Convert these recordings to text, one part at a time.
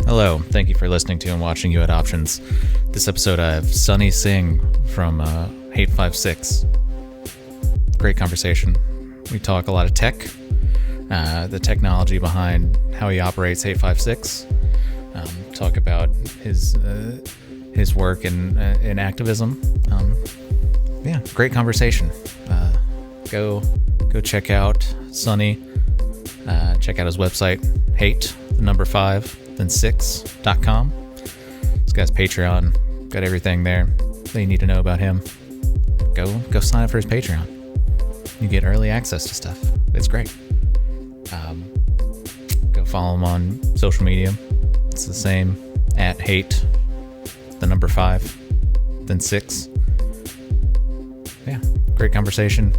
Hello, thank you for listening to and watching Youhadoptions. This episode I have Singh from Hate56. Great conversation. We talk a lot of tech, the technology behind how he operates Hate56. Talk about his work in activism. Yeah, great conversation. Go check out Sunny. Check out his website, hate5then6.com. This guy's Patreon, got everything there that you need to know about him. Go sign up for his Patreon. You get early access to stuff. It's great. Go follow him on social media. It's the same, at hate5then6. Yeah, great conversation.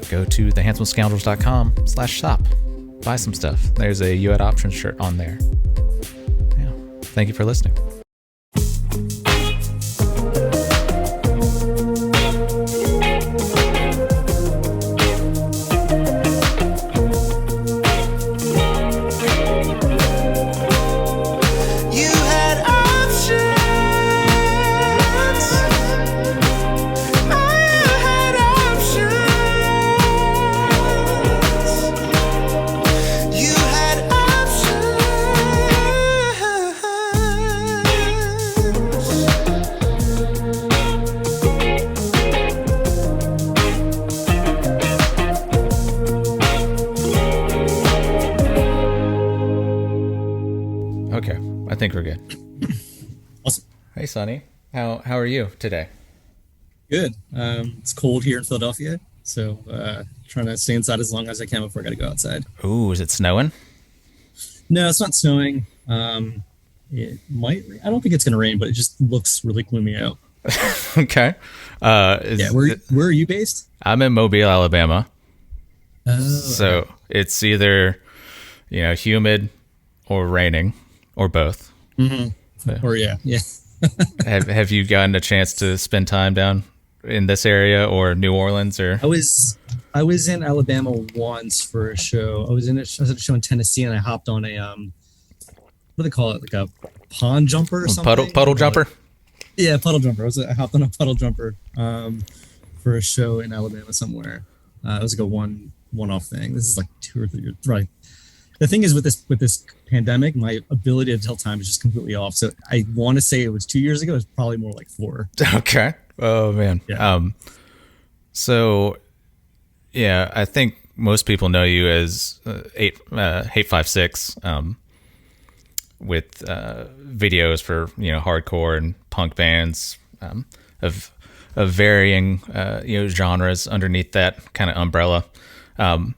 Go to thehandsomescoundrels.com/shop. Buy some stuff. There's a youhadoptions shirt on there. Yeah. Thank you for listening. Okay, I think we're good. Awesome. Hey, Sonny. How are you today? Good. It's cold here in Philadelphia, so trying to stay inside as long as I can before I got to go outside. Ooh, is it snowing? No, it's not snowing. It might. I don't think it's going to rain, but it just looks really gloomy out. Okay. Where are you based? I'm in Mobile, Alabama. Oh, so it's either, humid or raining or both. Mm-hmm. Or yeah. Have you gotten a chance to spend time down in this area or New Orleans or? I was in Alabama once for a show. I was at a show in Tennessee, and I hopped on a what do they call it, like a pond jumper or something? Puddle jumper. Yeah, puddle jumper. I hopped on a puddle jumper for a show in Alabama somewhere. It was like a one-off thing. This is like 2 or 3 years, right? The thing is with this pandemic, my ability to tell time is just completely off. So I want to say it was 2 years ago. It's probably more like 4. Okay. Oh man. Yeah. So yeah, I think most people know you as Hate56, with videos for hardcore and punk bands of varying genres underneath that kind of umbrella. But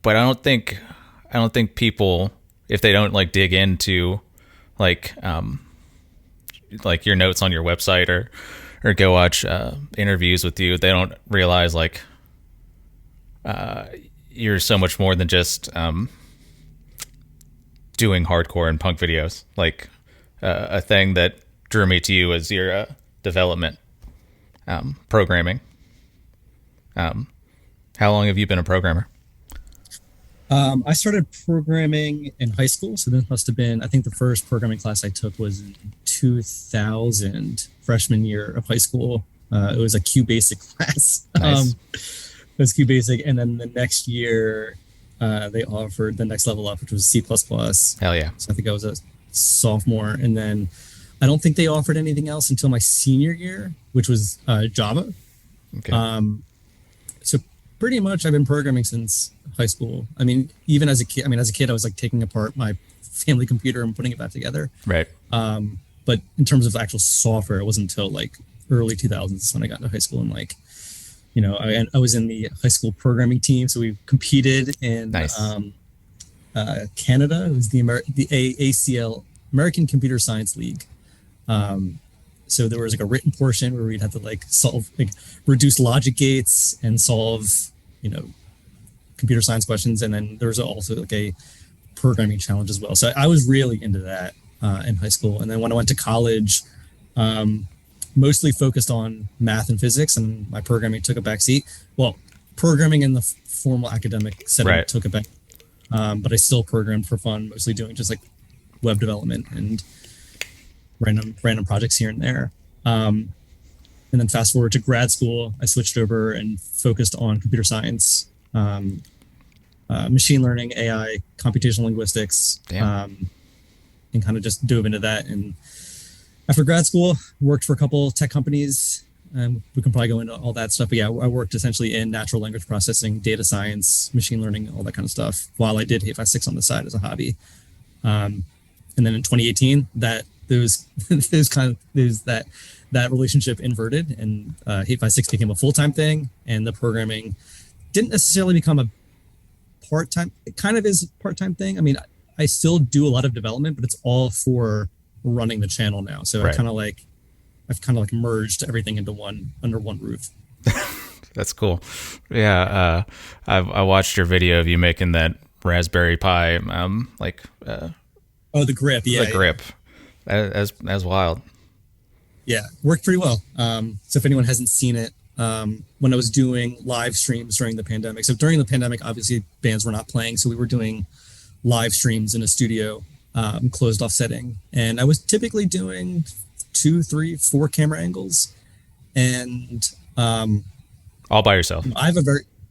I don't think people, if they don't dig into like your notes on your website or go watch interviews with you, they don't realize you're so much more than just doing hardcore and punk videos. A thing that drew me to you was your development, programming. How long have you been a programmer? I started programming in high school, so this must have been, I think the first programming class I took was in 2000, freshman year of high school. It was a QBasic class. Nice. It was QBasic, and then the next year they offered the next level up, which was C++. Hell yeah. So I think I was a sophomore, and then I don't think they offered anything else until my senior year, which was Java. Okay. So pretty much I've been programming since high school. I mean, even as a kid, I was taking apart my family computer and putting it back together. Right. But in terms of actual software, it wasn't until early 2000s when I got into high school, and I was in the high school programming team. So we competed in Nice. Canada. It was the ACL, American Computer Science League. So there was a written portion where we'd have to solve, reduce logic gates and solve, computer science questions. And then there's also a programming challenge as well. So I was really into that in high school. And then when I went to college, mostly focused on math and physics, and my programming took a back seat. Well, programming in the formal academic setting Right. took a back. but I still programmed for fun, mostly doing just like web development and random projects here and there. And then fast forward to grad school, I switched over and focused on computer science, machine learning, AI, computational linguistics, and kind of just dove into that. And after grad school, worked for a couple tech companies. We can probably go into all that stuff. But yeah, I worked essentially in natural language processing, data science, machine learning, all that kind of stuff, while I did 856 on the side as a hobby. And then in 2018, that relationship inverted, and 856 became a full-time thing, and the programming didn't necessarily become a part-time. It kind of is a part-time thing. I mean, I still do a lot of development, but it's all for running the channel now. So I've kind of merged everything under one roof. That's cool. Yeah, I watched your video of you making that Raspberry Pi, the grip, the grip. As wild. Yeah, worked pretty well. So if anyone hasn't seen it, when I was doing live streams during the pandemic. So during the pandemic, obviously bands were not playing, so we were doing live streams in a studio, closed off setting, and I was typically doing 2, 3, 4 camera angles, and all by yourself.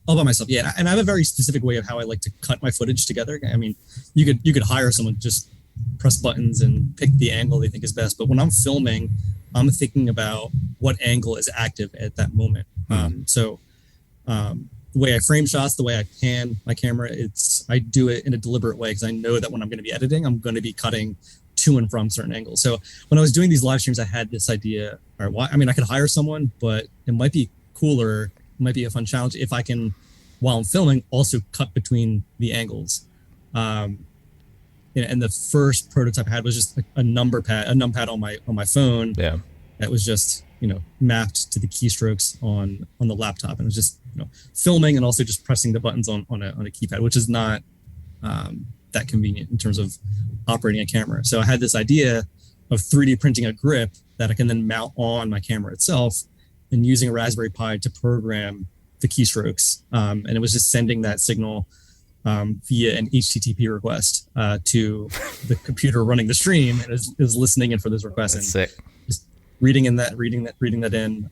All by myself, yeah. And I have a very specific way of how I like to cut my footage together. I mean, you could hire someone to just press buttons and pick the angle they think is best, but when I'm filming, I'm thinking about what angle is active at that moment. The way I frame shots, the way I pan my camera, I do it in a deliberate way, because I know that when I'm going to be editing, I'm going to be cutting to and from certain angles. So when I was doing these live streams, I had this idea, all right, I mean, I could hire someone, but it might be cooler, it might be a fun challenge if I can, while I'm filming, also cut between the angles. And the first prototype I had was just a numpad on my phone. Yeah. That was just, mapped to the keystrokes on the laptop, and it was just, filming and also just pressing the buttons on a keypad, which is not that convenient in terms of operating a camera. So I had this idea of 3D printing a grip that I can then mount on my camera itself, and using a Raspberry Pi to program the keystrokes. And it was just sending that signal via an HTTP request to the computer running the stream, and is listening in for those requests. That's and sick. Just reading that in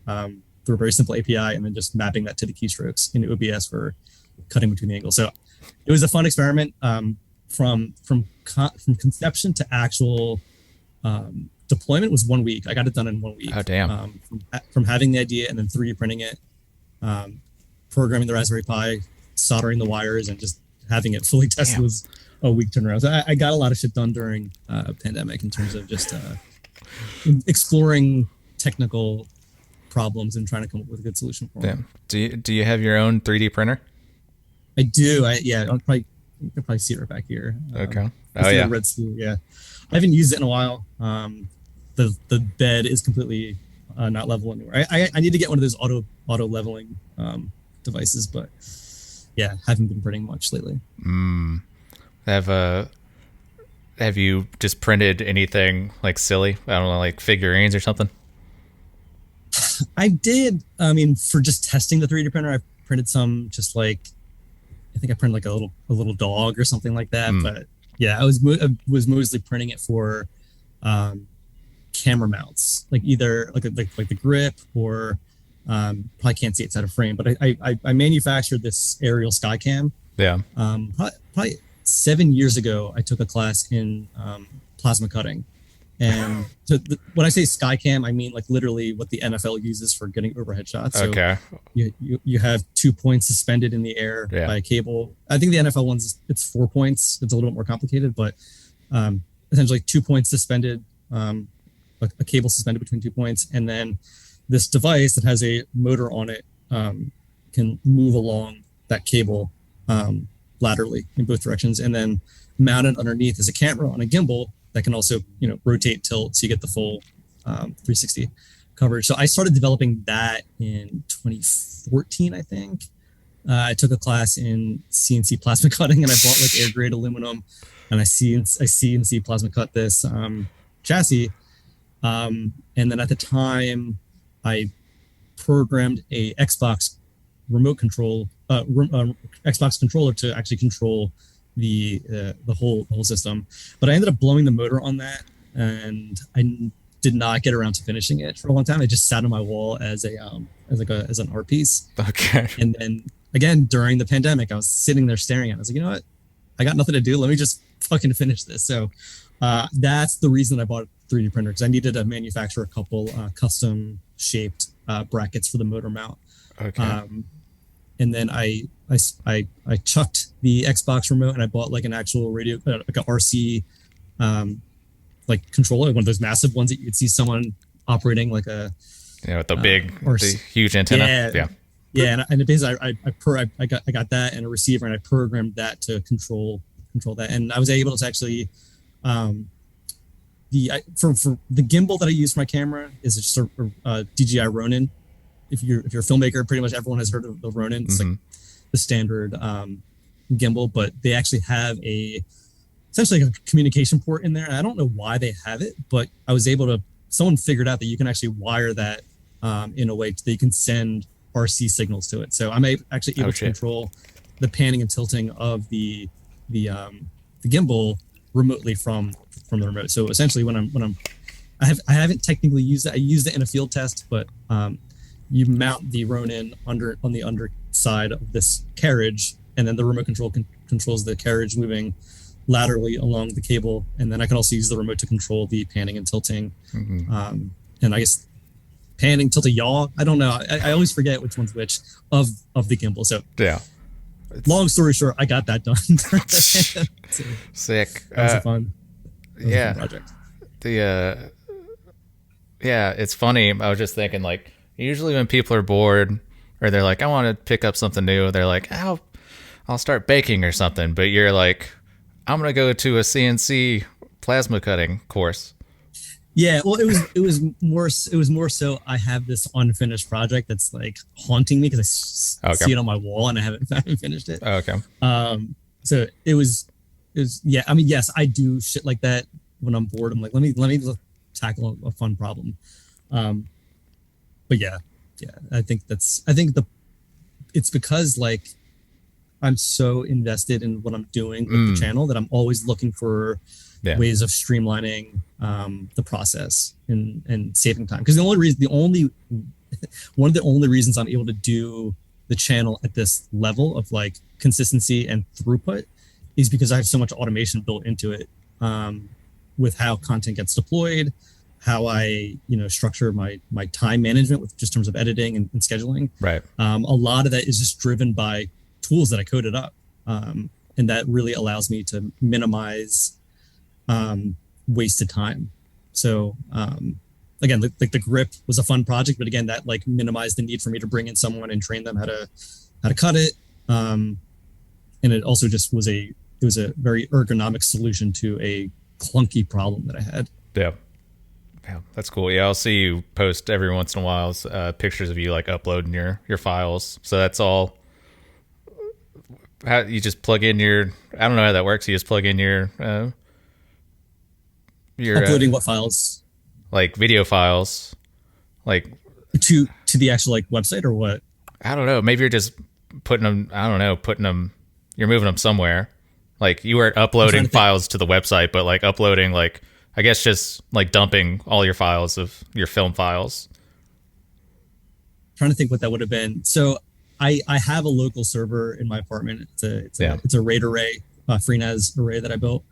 through a very simple API, and then just mapping that to the keystrokes in OBS for cutting between the angles. So it was a fun experiment. From conception to actual deployment was 1 week. I got it done in 1 week. Oh, damn. From having the idea and then 3D printing it, programming the Raspberry Pi, soldering the wires, and just having it fully tested was a week turnaround. So I got a lot of shit done during a pandemic in terms of just exploring technical problems and trying to come up with a good solution for them. Do you have your own 3D printer? I do. You can probably see it right back here. Okay. Yeah. Red School. Yeah. I haven't used it in a while. The bed is completely not level anymore. I need to get one of those auto leveling devices, but yeah, haven't been printing much lately. Have you just printed anything like silly? I don't know, like figurines or something? I did. I mean, for just testing the 3D printer, I printed some, just like, I think I printed like a little dog or something like that. But yeah, I was mostly printing it for camera mounts, like either like the grip, or probably can't see it's out of frame. But I manufactured this aerial Skycam. Yeah. Probably 7 years ago, I took a class in plasma cutting. And so when I say Skycam, I mean like literally what the NFL uses for getting overhead shots. So okay. You have 2 points suspended in the air by a cable. I think the NFL ones, it's 4 points. It's a little bit more complicated, but essentially 2 points suspended, a cable suspended between 2 points, and then this device that has a motor on it can move along that cable laterally in both directions, and then mounted underneath is a camera on a gimbal that can also, rotate, tilt, so you get the full 360 coverage. So I started developing that in 2014, I think. I took a class in CNC plasma cutting, and I bought like air grade aluminum, and I CNC plasma cut this chassis. And then at the time, I programmed a Xbox remote control, Xbox controller to actually control the whole system. But I ended up blowing the motor on that, and I did not get around to finishing it for a long time. It just sat on my wall as an art piece. Okay. And then again during the pandemic, I was sitting there staring at it. I was like, you know what? I got nothing to do. Let me just fucking finish this. So that's the reason I bought a 3D printer, because I needed to manufacture a couple custom shaped brackets for the motor mount. Okay. And then I chucked the Xbox remote and I bought like an actual radio, like a RC, like controller, one of those massive ones that you could see someone operating, like a With the huge antenna. Yeah. Yeah, and basically I got that and a receiver, and I programmed that to control that, and I was able to actually for the gimbal that I use for my camera is just a DJI Ronin. If you're a filmmaker, pretty much everyone has heard of the Ronin. It's like the standard gimbal, but they actually have essentially a communication port in there. And I don't know why they have it, but I was able to. Someone figured out that you can actually wire that in a way that you can send RC signals to it. So I'm actually able to control the panning and tilting of the gimbal remotely from the remote. So essentially, I haven't technically used it. I used it in a field test, but you mount the Ronin on the underside of this carriage, and then the remote control controls the carriage moving laterally along the cable, and then I can also use the remote to control the panning and tilting. And I guess panning, tilting, yaw. I don't know. I always forget which one's which of the gimbal. So yeah. Long story short, I got that done. So sick. That was a fun project. It's funny. I was just thinking, like, usually when people are bored or they're like, I want to pick up something new, they're like, I'll start baking or something. But you're like, I'm gonna go to a CNC plasma cutting course. Yeah, well, it was more so I have this unfinished project that's like haunting me because I see it on my wall and I haven't finished it. Okay. So it was yeah. I mean, yes, I do shit like that when I'm bored. I'm like, let me tackle a fun problem. But yeah, I think it's because like I'm so invested in what I'm doing with the channel that I'm always looking for ways of streamlining the process and saving time. Because one of the only reasons I'm able to do the channel at this level of like consistency and throughput is because I have so much automation built into it, with how content gets deployed, how I structure my time management with just terms of editing and scheduling. Right. A lot of that is just driven by tools that I coded up, and that really allows me to minimize wasted time. So again, like the grip was a fun project, but again, that like minimized the need for me to bring in someone and train them how to cut it. And it also just was a very ergonomic solution to a clunky problem that I had. Yeah, that's cool. Yeah, I'll see you post every once in a while pictures of you like uploading your files. So that's all. How you just plug in your? I don't know how that works. You just plug in your uploading what files? Like video files, like to the actual like website or what? I don't know. Maybe you're just putting them. I don't know. You're moving them somewhere. Like you weren't uploading files to the website, but like uploading, like I guess just like dumping all your files of your film files. I'm trying to think what that would have been. So I have a local server in my apartment. It's a RAID array, FreeNAS array that I built.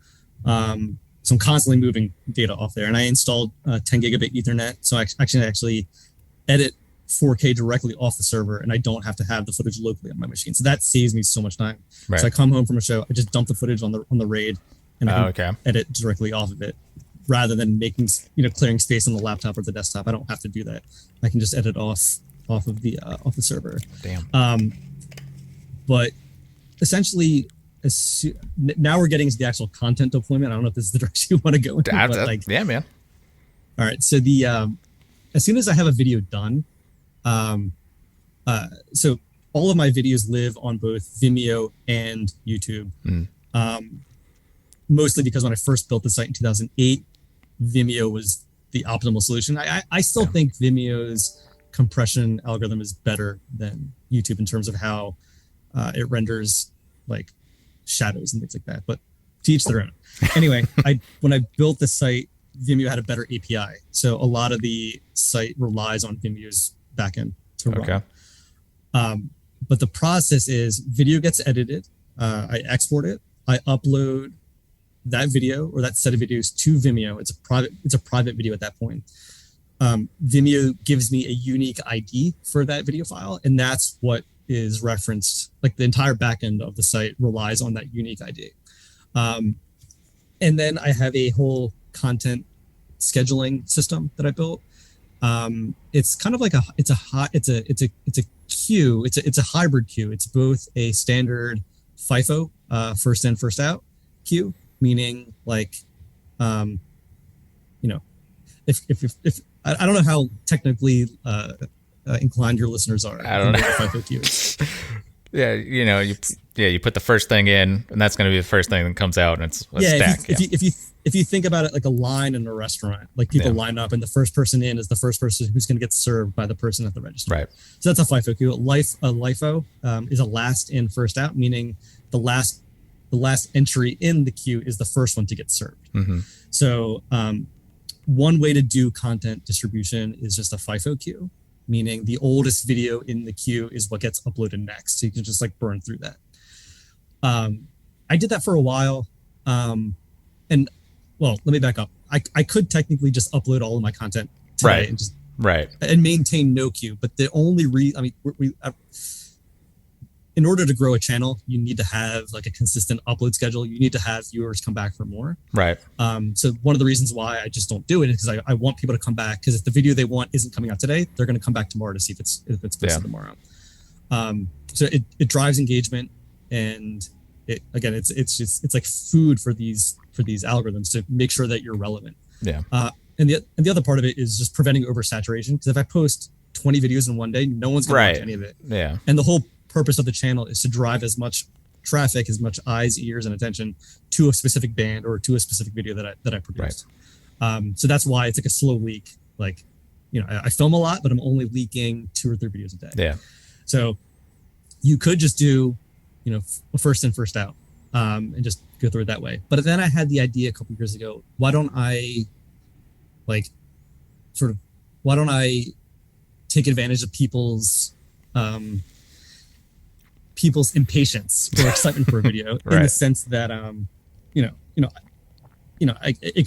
So I'm constantly moving data off there, and I installed 10 gigabit Ethernet. So I actually edit 4K directly off the server, and I don't have to have the footage locally on my machine. So that saves me so much time. Right. So I come home from a show, I just dump the footage on the RAID, and I can edit directly off of it, rather than making clearing space on the laptop or the desktop. I don't have to do that. I can just edit off of the server. Damn. But essentially, now we're getting to the actual content deployment. I don't know if this is the direction you want to go into. Yeah, man. All right. So as soon as I have a video done, so all of my videos live on both Vimeo and YouTube. Mostly because when I first built the site in 2008, Vimeo was the optimal solution. I still think Vimeo's compression algorithm is better than YouTube in terms of how it renders like shadows and things like that. But to each their own. Anyway, when I built the site, Vimeo had a better API. So a lot of the site relies on Vimeo's backend to run. But the process is video gets edited. I export it. I upload that video or that set of videos to Vimeo. It's a private video at that point. Vimeo gives me a unique ID for that video file, and that's what is referenced. Like the entire backend of the site relies on that unique ID. And then I have a whole content scheduling system that I built. It's kind of like it's a queue. It's a hybrid queue. It's both a standard FIFO, first in, first out queue, meaning like, if I don't know how technically inclined your listeners are. I don't know. FIFO queue is. Yeah, you put the first thing in, and that's going to be the first thing that comes out, and it's a stack. If you think about it like a line in a restaurant, like people line up, and the first person in is the first person who's going to get served by the person at the register. Right. So that's a FIFO queue. A LIFO is a last in, first out, meaning the last entry in the queue is the first one to get served. Mm-hmm. So one way to do content distribution is just a FIFO queue, meaning the oldest video in the queue is what gets uploaded next. So you can just like burn through that. I did that for a while. And well, let me back up. I could technically just upload all of my content today and just and maintain no queue. But the only reason, in order to grow a channel, you need to have like a consistent upload schedule. You need to have viewers come back for more. Right. So one of the reasons why I just don't do it is because I want people to come back, because if the video they want isn't coming out today, they're going to come back tomorrow to see if it's posted tomorrow. So it drives engagement, and it's like food for these algorithms to make sure that you're relevant. Yeah. And the other part of it is just preventing oversaturation, because if I post 20 videos in one day, no one's going to watch any of it. Yeah. And the whole purpose of the channel is to drive as much traffic, as much eyes, ears, and attention to a specific band or to a specific video that I produced. So that's why it's like a slow leak. Like, I film a lot, but I'm only leaking 2 or 3 videos a day. Yeah. So you could just do, first in, first out, and just go through it that way. But then I had the idea a couple of years ago, why don't I take advantage of people's impatience or excitement for a video in the sense that, it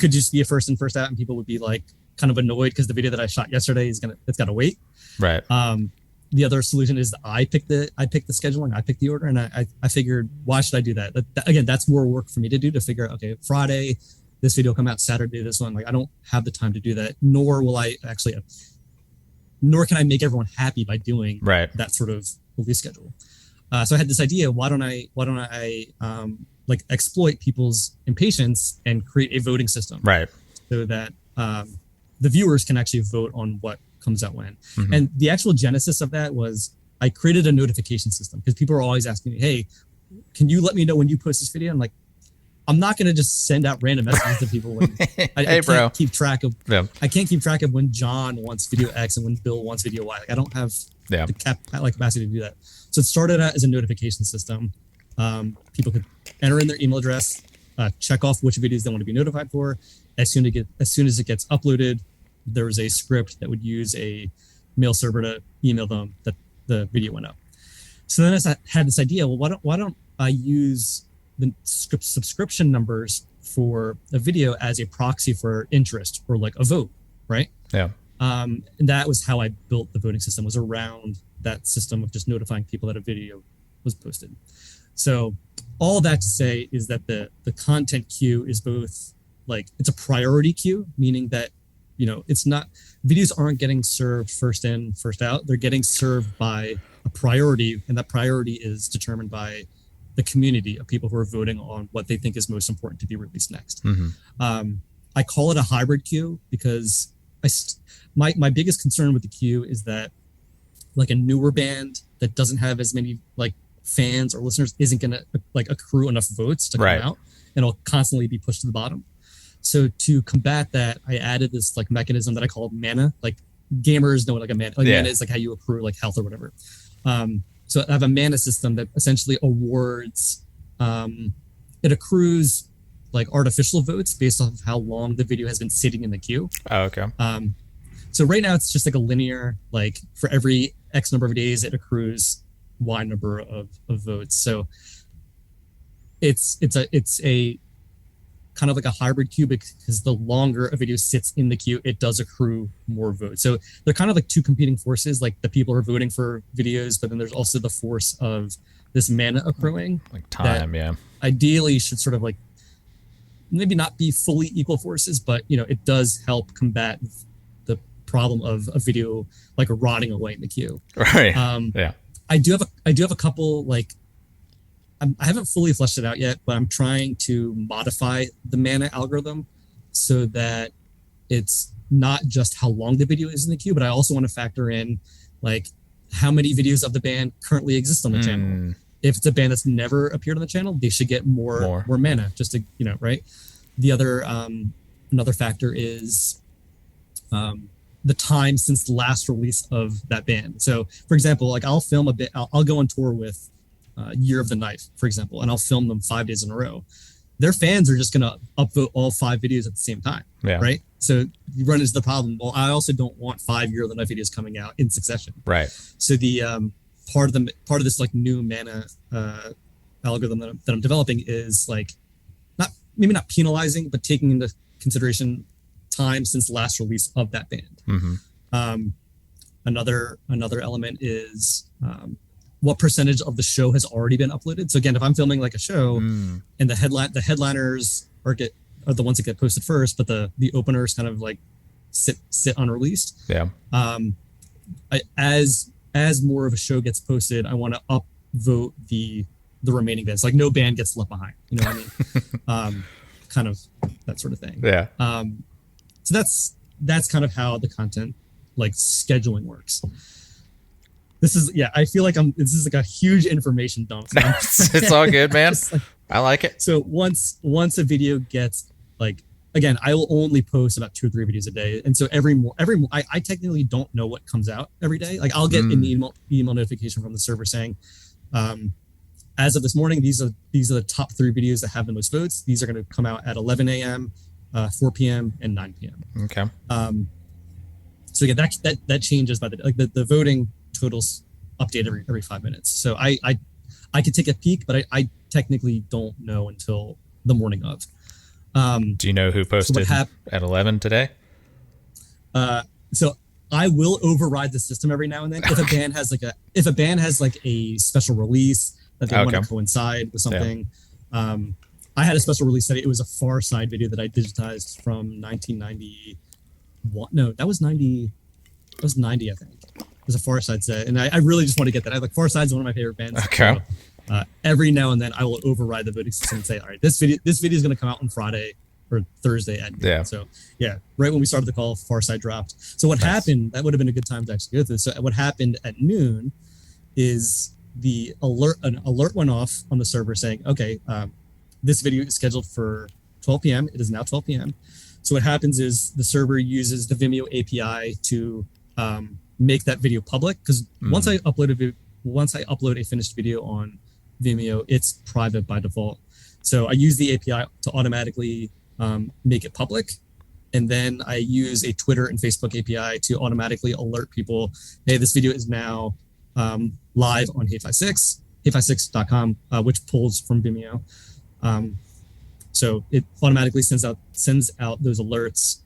could just be a first in, first out, and people would be like kind of annoyed because the video that I shot yesterday it's got to wait. Right. The other solution is I pick the scheduling, I pick the order, and I figured, why should I do that? Again, that's more work for me to do, to figure out, okay, Friday, this video come out, Saturday, this one. Like, I don't have the time to do that, nor can I make everyone happy by doing that sort of release schedule. So I had this idea, why don't I exploit people's impatience and create a voting system, so that the viewers can actually vote on what comes out when. Mm-hmm. And the actual genesis of that was I created a notification system, because people are always asking me, hey, can you let me know when you post this video? I'm like, I'm not going to just send out random messages to people when I can't keep track of. Yeah. I can't keep track of when John wants video X and when Bill wants video Y. Like, I don't have the capacity to do that. So it started out as a notification system. People could enter in their email address, check off which videos they want to be notified for. As soon as it gets uploaded, there was a script that would use a mail server to email them that the video went up. So then I had this idea, well, why don't I use the subscription numbers for a video as a proxy for interest, or like a vote, right? Yeah. And that was how I built the voting system, was around that system of just notifying people that a video was posted. So all that to say is that the content queue is both like, it's a priority queue, meaning that, it's not, videos aren't getting served first in, first out. They're getting served by a priority, and that priority is determined by the community of people who are voting on what they think is most important to be released next. Mm-hmm. I call it a hybrid queue because my biggest concern with the queue is that, like, a newer band that doesn't have as many like fans or listeners isn't going to like accrue enough votes to come out, and it'll constantly be pushed to the bottom. So to combat that, I added this like mechanism that I call mana. Like, gamers know what like a mana, mana is like how you accrue like health or whatever. So I have a mana system that essentially awards It accrues like artificial votes based off of how long the video has been sitting in the queue. Oh, okay. So right now it's just like a linear, like for every X number of days, it accrues Y number of votes. So it's a kind of like a hybrid queue, because the longer a video sits in the queue, it does accrue more votes. So they're kind of like two competing forces. Like the people are voting for videos, but then there's also the force of this mana accruing. Like time, yeah. Ideally should sort of like maybe not be fully equal forces, but it does help combat the problem of a video like rotting away in the queue. Right. Yeah. I do have a couple, like, I haven't fully fleshed it out yet, but I'm trying to modify the mana algorithm so that it's not just how long the video is in the queue, but I also want to factor in like how many videos of the band currently exist on the channel. If it's a band that's never appeared on the channel, they should get more mana, just to, right? The other, another factor is the time since the last release of that band. So for example, like I'll film a bit, I'll go on tour with Year of the Knife, for example, and I'll film them 5 days in a row. Their fans are just going to upvote all 5 videos at the same time, right? So you run into the problem. Well, I also don't want 5 Year of the Knife videos coming out in succession, right? So the part of this like new mana algorithm that I'm developing is like maybe not penalizing, but taking into consideration time since the last release of that band. Another element is what percentage of the show has already been uploaded. So again, if I'm filming like a show and the headliners are the ones that get posted first, but the openers kind of like sit unreleased. Yeah. As more of a show gets posted, I want to upvote the remaining bands. Like no band gets left behind. You know what I mean? Kind of that sort of thing. Yeah. So that's kind of how the content like scheduling works. This is, I feel like this is like a huge information dump. So it's all good, man. Like, I like it. So once a video gets like, again, I will only post about 2 or 3 videos a day. And so I technically don't know what comes out every day. Like I'll get an email notification from the server saying, as of this morning, these are the top 3 videos that have the most votes. These are going to come out at 11 a.m., 4 p.m., and 9 p.m. Okay. So again, that changes by the voting totals update every 5 minutes. So I could take a peek, but I technically don't know until the morning of. Do you know who posted at 11 today? So I will override the system every now and then if a band has a special release that they want to coincide with something. Yeah. I had a special release that it was a Far Side video that I digitized from 1991. No, that was 90. That was 90, I think. It was a Far Side set, and I really just want to get that. Far Side's one of my favorite bands. Okay. So, every now and then, I will override the voting system and say, "All right, this video is going to come out on Friday or Thursday at noon." Yeah. So right when we started the call, Far Side dropped. So what happened? That would have been a good time to actually go through. So what happened at noon is an alert went off on the server saying, "Okay, this video is scheduled for 12 p.m. It is now 12 p.m." So what happens is the server uses the Vimeo API to make that video public, because once I upload a finished video on Vimeo, it's private by default. So I use the API to automatically make it public, and then I use a Twitter and Facebook API to automatically alert people, "Hey, this video is now live on hey56.com," which pulls from Vimeo. So it automatically sends out those alerts.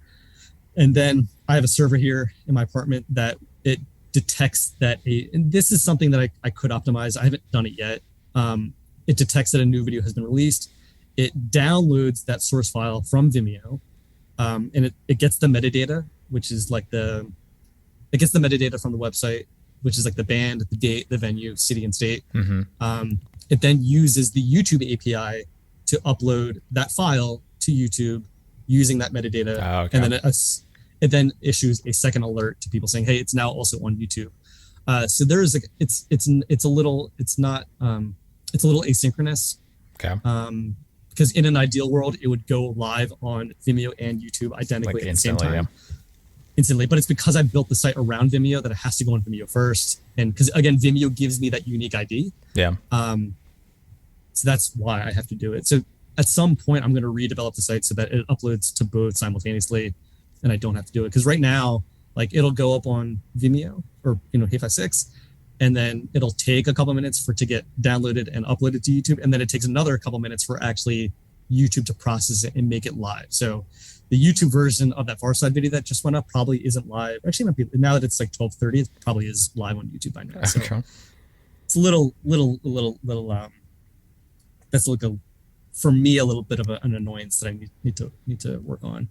And then I have a server here in my apartment that it detects that and this is something that I could optimize. I haven't done it yet. It detects that a new video has been released. It downloads that source file from Vimeo, and it gets the metadata, which is like it gets the metadata from the website, which is like the band, the date, the venue, city, and state. It then uses the YouTube API to upload that file to YouTube using that metadata, and then it then issues a second alert to people saying, "Hey, it's now also on YouTube." So there's like it's a little asynchronous. Okay. Because in an ideal world, it would go live on Vimeo and YouTube identically at the same time. Instantly, but it's because I built the site around Vimeo that it has to go on Vimeo first, and because again, Vimeo gives me that unique ID. Yeah. So that's why I have to do it. So at some point, I'm going to redevelop the site so that it uploads to both simultaneously, and I don't have to do it. Because right now, like it'll go up on Vimeo or Hey56, and then it'll take a couple minutes for it to get downloaded and uploaded to YouTube, and then it takes another couple minutes for actually YouTube to process it and make it live. So the YouTube version of that Far Side video that just went up probably isn't live. Actually, it might be, now that it's like 12:30, it probably is live on YouTube by now. So it's a little. That's like for me a little bit of an annoyance that I need to work on.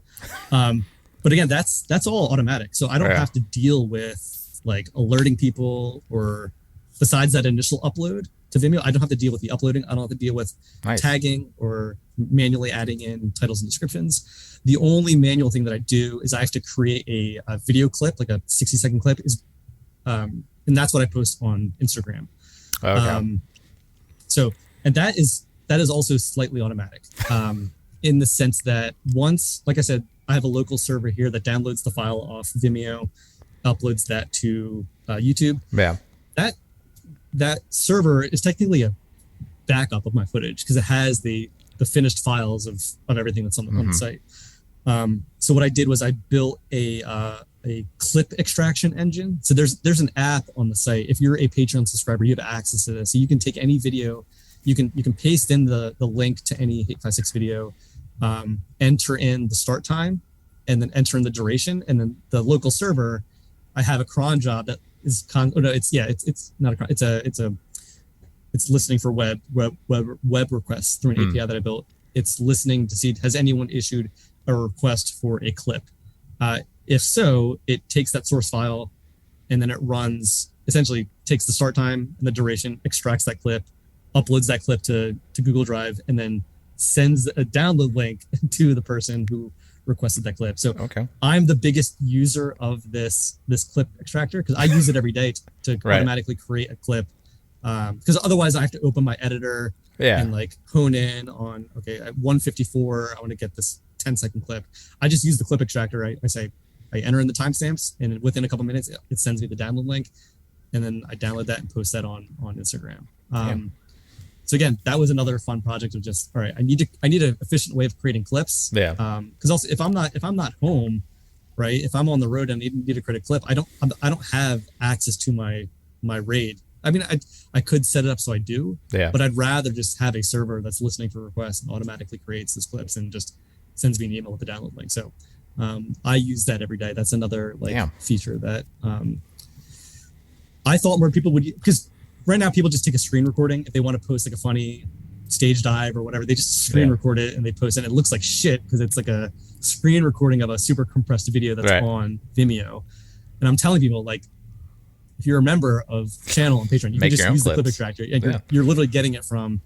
But again, that's all automatic, so I don't have to deal with like alerting people, or besides that initial upload to Vimeo, I don't have to deal with the uploading. I don't have to deal with tagging or manually adding in titles and descriptions. The only manual thing that I do is I have to create a video clip, like a 60-second clip, and that's what I post on Instagram. So, and that is also slightly automatic, in the sense that once, like I said, I have a local server here that downloads the file off Vimeo, uploads that to YouTube. Yeah. That server is technically a backup of my footage because it has the finished files of everything that's on the site. So what I did was I built a clip extraction engine. So there's an app on the site. If you're a Patreon subscriber, you have access to this. So you can take any video, you can paste in the link to any 856 video, enter in the start time, and then enter in the duration, and then the local server. I have a cron job that is it's not a cron. It's listening for web requests through an API that I built. It's listening to see, has anyone issued a request for a clip? If so, it takes that source file and then it runs, essentially takes the start time and the duration, extracts that clip, uploads that clip to Google Drive, and then sends a download link to the person who requested that clip. So I'm the biggest user of this clip extractor because I use it every day to automatically create a clip. Because otherwise I have to open my editor and like hone in on, at 154, I want to get this 10-second clip. I just use the clip extractor. I enter in the timestamps, and within a couple minutes, it sends me the download link, and then I download that and post that on Instagram. So again, that was another fun project of just, all right, I need an efficient way of creating clips. Because also if I'm not home, right? If I'm on the road and I need to create a clip, I don't have access to my RAID. I mean, I could set it up so I do, but I'd rather just have a server that's listening for requests and automatically creates those clips and just sends me an email with the download link. So I use that every day. That's another feature that I thought more people would use, because right now people just take a screen recording. If they want to post like a funny stage dive or whatever, they just screen record it and they post it. And it looks like shit because it's like a screen recording of a super compressed video that's on Vimeo. And I'm telling people, like, if you're a member of the channel on Patreon, you can just use the clip extractor. You're literally getting it from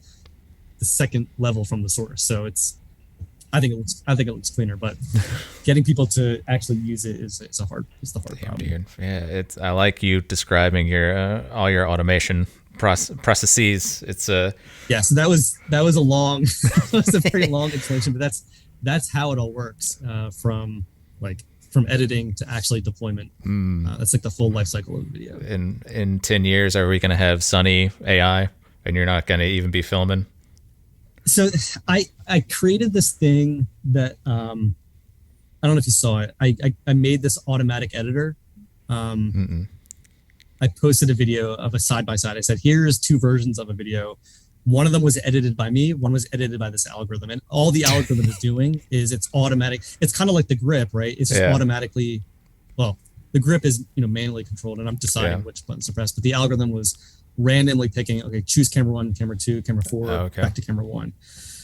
the second level from the source. So I think it looks cleaner, but getting people to actually use it is the hard problem. Dude. Yeah, I like you describing your all your automation processes. It's so that was a long, that was a very long explanation, but that's how it all works, from editing to actually deployment. That's like the full life cycle of the video. In 10 years, are we going to have Sunny AI, and you're not going to even be filming? So I created this thing that I don't know if you saw it. I made this automatic editor. I posted a video of a side-by-side. I said, here's two versions of a video. One of them was edited by me. One was edited by this algorithm. And all the algorithm is doing is it's automatic. It's kind of like the grip, right? It's just automatically, well, the grip is manually controlled, and I'm deciding which buttons to press. But the algorithm was randomly picking, choose camera 1, camera 2, camera 4, back to camera 1.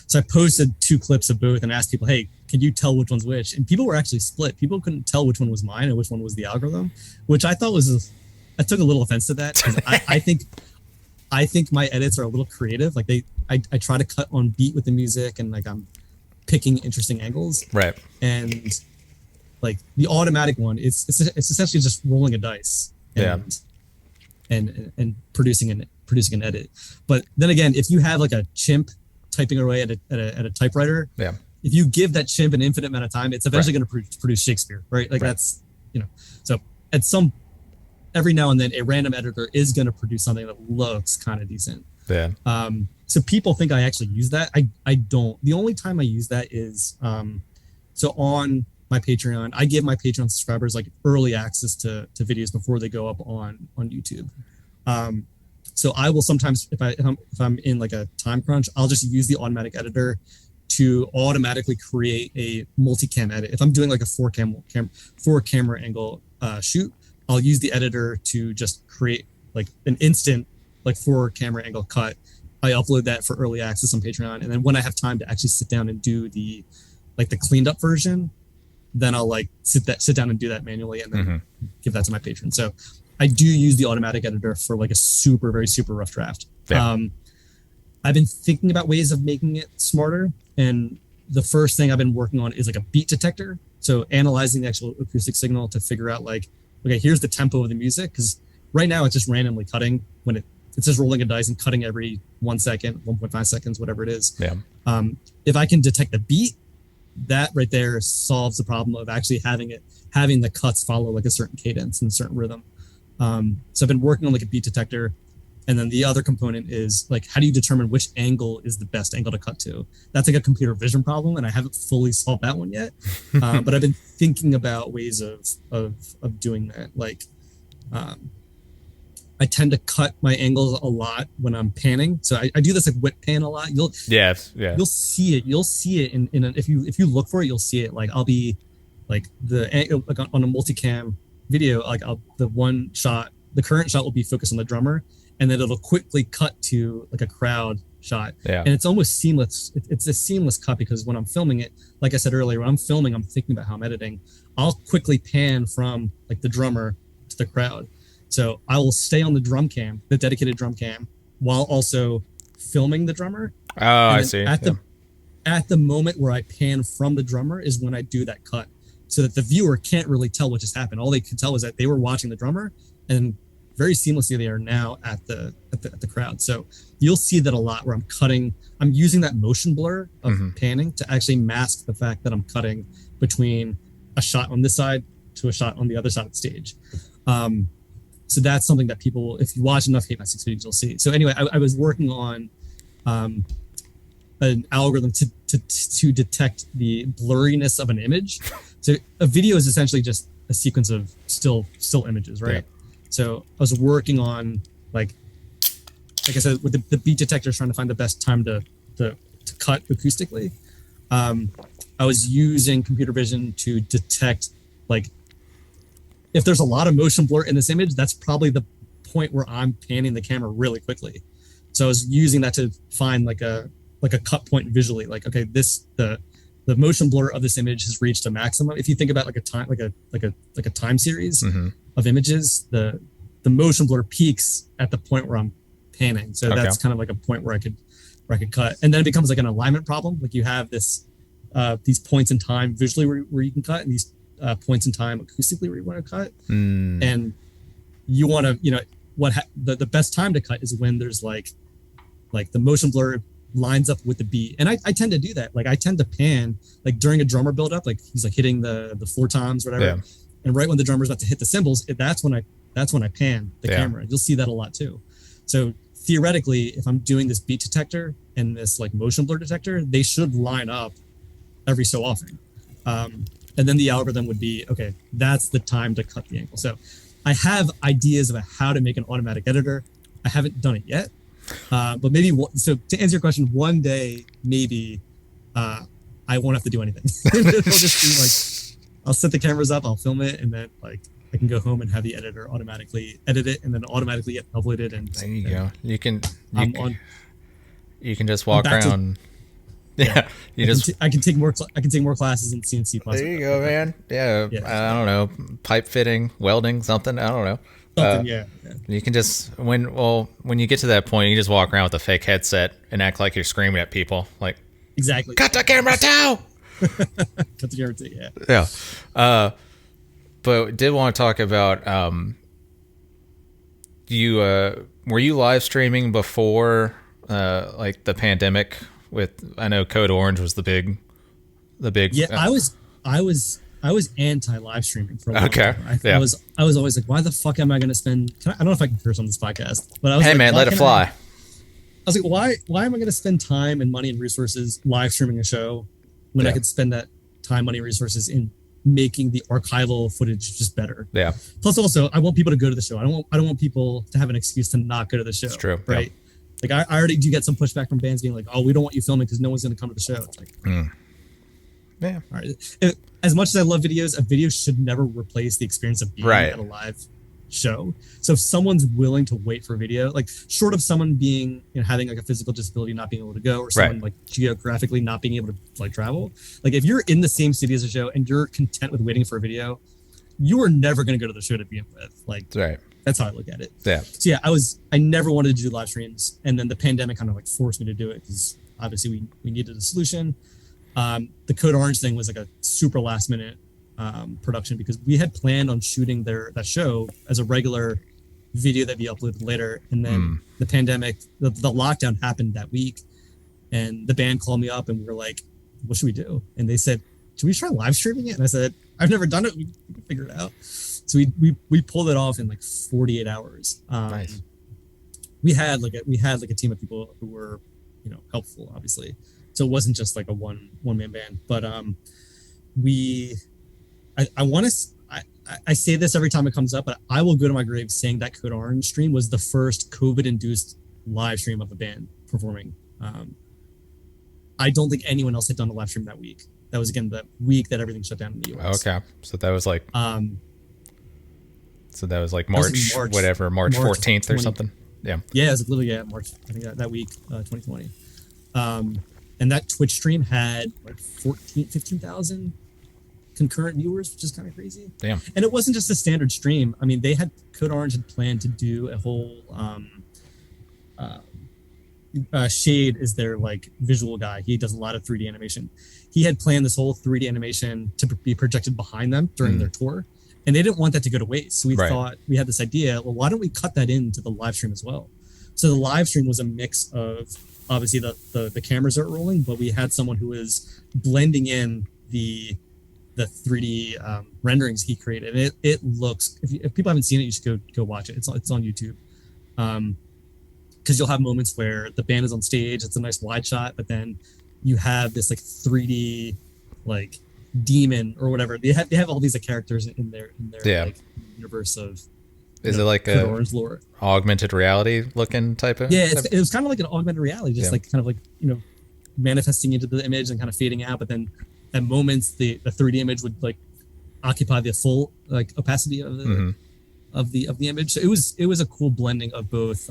So I posted two clips of both and asked people, hey, can you tell which one's which? And people were actually split. People couldn't tell which one was mine and which one was the algorithm, which I thought I took a little offense to that. I think my edits are a little creative. Like I try to cut on beat with the music, and like I'm picking interesting angles. Right. And like the automatic one, it's essentially just rolling a dice. And producing an edit. But then again, if you have like a chimp typing away at a typewriter, if you give that chimp an infinite amount of time, it's eventually going to produce Shakespeare, right? Like that's so every now and then a random editor is going to produce something that looks kind of decent. So people think I actually use that. I don't. The only time I use that is so on my Patreon, I give my Patreon subscribers like early access to videos before they go up on YouTube. So I will sometimes, if I'm in like a time crunch, I'll just use the automatic editor to automatically create a multicam edit. If I'm doing like a four camera angle shoot, I'll use the editor to just create like an instant like 4 camera angle cut. I upload that for early access on Patreon, and then when I have time to actually sit down and do the cleaned up version, then I'll like sit down and do that manually, and then give that to my patron. So I do use the automatic editor for like a very super rough draft. Yeah. I've been thinking about ways of making it smarter, and the first thing I've been working on is like a beat detector. So analyzing the actual acoustic signal to figure out like, okay, here's the tempo of the music, because right now it's just randomly cutting when it's just rolling a dice and cutting every 1 second, 1.5 seconds, whatever it is. Yeah. If I can detect the beat, that right there solves the problem of actually having the cuts follow like a certain cadence and a certain rhythm. So I've been working on like a beat detector. And then the other component is like, how do you determine which angle is the best angle to cut to? That's like a computer vision problem, and I haven't fully solved that one yet. But I've been thinking about ways of doing that. Like, I tend to cut my angles a lot when I'm panning. So I do this like whip pan a lot. You'll see it. You'll see it if you look for it, you'll see it. Like I'll be like on a multicam video, like the current shot will be focused on the drummer, and then it'll quickly cut to like a crowd shot. Yeah. And it's almost seamless. It's a seamless cut, because when I'm filming it, like I said earlier, when I'm filming, I'm thinking about how I'm editing. I'll quickly pan from like the drummer to the crowd. So I will stay on the dedicated drum cam, while also filming the drummer. Oh, I see. At the moment where I pan from the drummer is when I do that cut, so that the viewer can't really tell what just happened. All they could tell is that they were watching the drummer, and very seamlessly they are now at the crowd. So you'll see that a lot where I'm using that motion blur of panning to actually mask the fact that I'm cutting between a shot on this side to a shot on the other side of the stage. So that's something that people, if you watch enough Hate My Six videos, you'll see. So anyway, I was working on an algorithm to detect the blurriness of an image. So a video is essentially just a sequence of still images, right? Yeah. So I was working on like I said, with the beat detectors, trying to find the best time to cut acoustically. I was using computer vision to detect like if there's a lot of motion blur in this image, that's probably the point where I'm panning the camera really quickly. So I was using that to find like a cut point visually. Like, okay, the motion blur of this image has reached a maximum. If you think about like a time series of images, the motion blur peaks at the point where I'm panning. So that's kind of like a point where I could cut, and then it becomes like an alignment problem. Like you have these points in time visually where you can cut, and these points in time acoustically where you want to cut, and you want to, the best time to cut is when there's like the motion blur lines up with the beat. And I tend to do that. Like I tend to pan like during a drummer build up, like he's like hitting the 4 times, whatever. Yeah. And right when the drummer's about to hit the cymbals, that's when I pan the camera. You'll see that a lot too. So theoretically, if I'm doing this beat detector and this like motion blur detector, they should line up every so often. And then the algorithm would be, okay, that's the time to cut the angle. So I have ideas about how to make an automatic editor. I haven't done it yet. But maybe, so to answer your question, one day, maybe I won't have to do anything. It'll just be like, I'll set the cameras up, I'll film it, and then like I can go home and have the editor automatically edit it and then automatically get uploaded. And there you go. You can just walk around. Yeah, I can take more classes in CNC. There you go, man. Yeah, I don't know, pipe fitting, welding, something. I don't know. Yeah. You can just when you get to that point, you just walk around with a fake headset and act like you're screaming at people, like exactly. Cut the camera down. Cut the camera down. Yeah. But did want to talk about you were you live streaming before like the pandemic? I know Code Orange was the big. Yeah, I was anti live streaming for a long time. I was always like, why the fuck am I going to spend? I don't know if I can curse on this podcast, but I was hey like, man, let it fly. was like, why am I going to spend time and money and resources live streaming a show when I could spend that time, money, and resources in making the archival footage just better? Yeah. Plus, also, I want people to go to the show. I don't want people to have an excuse to not go to the show. It's true. Right. Yeah. Like I already do get some pushback from bands being like, "Oh, we don't want you filming because no one's going to come to the show." It's like, yeah. All right. As much as I love videos, a video should never replace the experience of being at a live show. So if someone's willing to wait for a video, like short of someone being, having like a physical disability, not being able to go, or someone like geographically not being able to like travel, like if you're in the same city as a show and you're content with waiting for a video, you are never going to go to the show to begin with. Like, that's how I look at it. Yeah. So yeah, I never wanted to do live streams, and then the pandemic kind of like forced me to do it because obviously we needed a solution. The Code Orange thing was like a super last minute production because we had planned on shooting that show as a regular video that we uploaded later, and then the pandemic, the lockdown happened that week, and the band called me up and we were like, "What should we do?" And they said, "Should we try live streaming it?" And I said, "I've never done it. We can figure it out." So we pulled it off in like 48 hours. Nice. We had like a team of people who were helpful, obviously. So it wasn't just like a one man band, but I say this every time it comes up, but I will go to my grave saying that Code Orange stream was the first COVID-induced live stream of a band performing. I don't think anyone else had done a live stream that week. That was again the week that everything shut down in the US. Okay, so that was like March 14th or something. Yeah, it was literally March. I think that week, 2020. And that Twitch stream had like 15,000 concurrent viewers, which is kind of crazy. Damn. And it wasn't just a standard stream. I mean, Code Orange had planned to do a whole Shade is their like visual guy. He does a lot of 3D animation. He had planned this whole 3D animation to be projected behind them during their tour, and they didn't want that to go to waste. So we thought, we had this idea, well, why don't we cut that into the live stream as well? So the live stream was a mix of obviously the cameras are rolling, but we had someone who was blending in the 3D renderings he created. And it looks, if people haven't seen it, you should go watch it. It's on YouTube. Because you'll have moments where the band is on stage, it's a nice wide shot, but then you have this like 3D like demon or whatever. They have all these characters in their like universe of. Is it like a Orange lore, augmented reality looking type of? Yeah, it was kind of like an augmented reality, just like kind of like manifesting into the image and kind of fading out. But then at moments, the 3D image would like occupy the full like opacity of the image. So it was a cool blending of both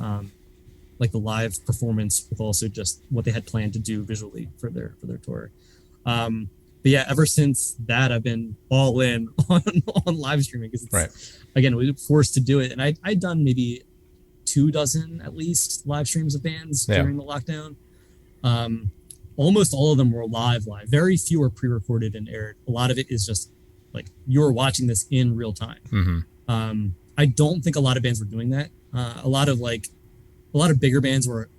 like the live performance with also just what they had planned to do visually for their tour. But yeah, ever since that, I've been all in on live streaming because again, we were forced to do it. And I'd done maybe 24 at least live streams of bands during the lockdown. Almost all of them were live. Very few are pre-recorded and aired. A lot of it is just like you're watching this in real time. I don't think a lot of bands were doing that. A lot of bigger bands were.